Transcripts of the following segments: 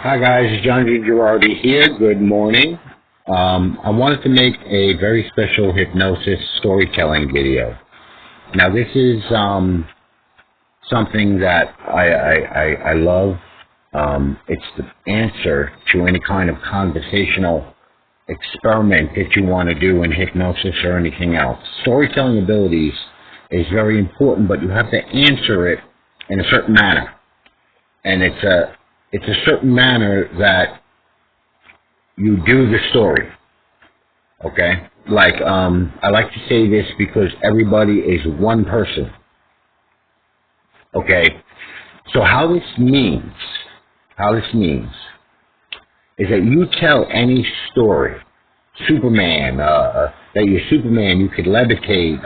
Hi guys, it's John G. Girardi here. Good morning. I wanted to make a very special hypnosis storytelling video. Now this is something that I love. It's the answer to any kind of conversational experiment that you want to do in hypnosis or anything else. Storytelling abilities is very important, but you have to answer it in a certain manner. And it's a certain manner that you do the story. Okay? Like, I like to say this because everybody is one person. Okay? So how this means is that you tell any story. Superman, that you're Superman, you could levitate,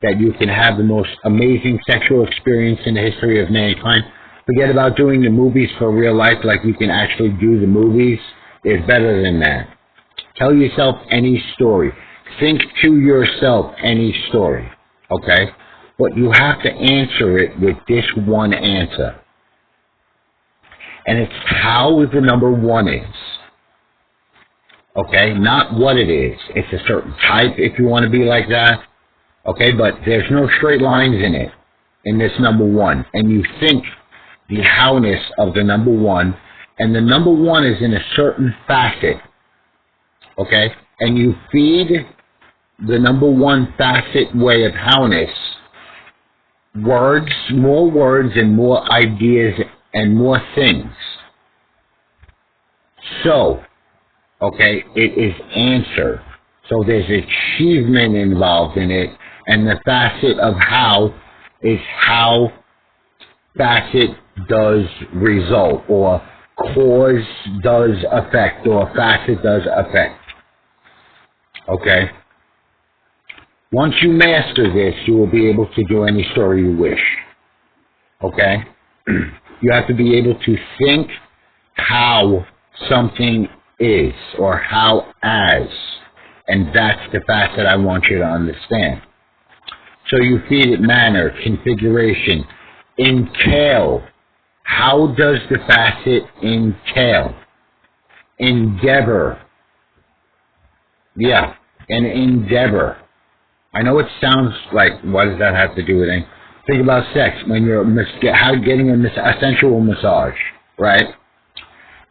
that you can have the most amazing sexual experience in the history of mankind. Forget about doing the movies for real life, like you can actually do the movies. It's better than that. Tell yourself any story. Think to yourself any story. Okay? But you have to answer it with this one answer. And it's how the number one is. Okay? Not what it is. It's a certain type if you want to be like that. Okay? But there's no straight lines in it, in this number one. And you think the howness of the number one, and the number one is in a certain facet, okay? And you feed the number one facet way of howness words, more words and more ideas and more things. So, okay, it is answer. So there's achievement involved in it, and the facet of how is how facet does result, or cause does effect, or facet does effect. Okay? Once you master this, you will be able to do any story you wish. Okay? You have to be able to think how something is, or how as, and that's the facet I want you to understand. So you feed it manner, configuration, entail. How does the facet entail? Endeavor. Yeah, an endeavor. I know it sounds like, what does that have to do with anything? Think about sex, when you're getting a sensual massage, right?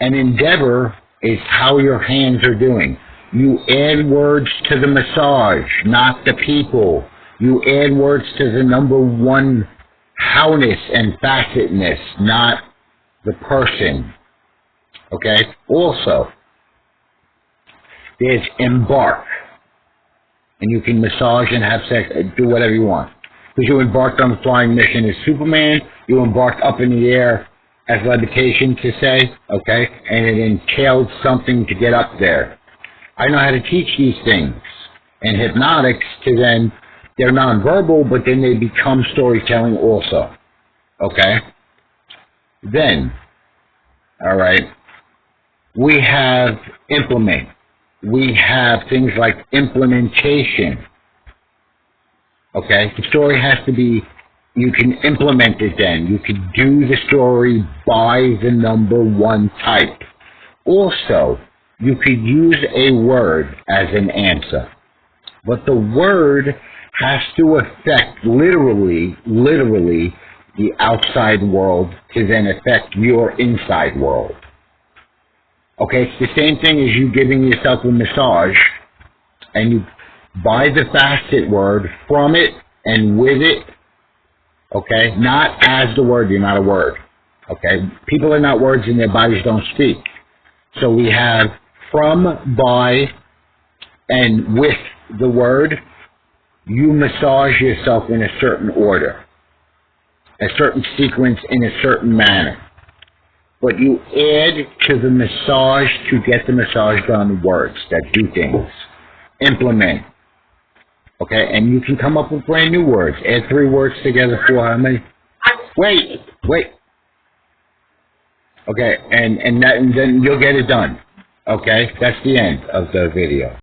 An endeavor is how your hands are doing. You add words to the massage, not the people. You add words to the number one howness and facetness, not the person. Okay? Also, there's embark. And you can massage and have sex, do whatever you want. Because you embarked on the flying mission as Superman, you embarked up in the air as levitation, to say, okay? And it entailed something to get up there. I know how to teach these things. And hypnotics, to then, they're nonverbal, but then they become storytelling also. Okay? Then, alright, we have implement. We have things like implementation. Okay? The story has to be, you can implement it then. You can do the story by the number one type. Also, you could use a word as an answer. But the word has to affect literally the outside world to then affect your inside world. Okay, it's the same thing as you giving yourself a massage, and you buy the facet word from it and with it, okay, not as the word, you're not a word, okay? People are not words and their bodies don't speak. So we have from, by, and with the word. You massage yourself in a certain order, a certain sequence in a certain manner. But you add to the massage to get the massage done words that do things. Implement. Okay, and you can come up with brand new words. Add 3 words together for how many? Wait. Okay, and then you'll get it done. Okay, that's the end of the video.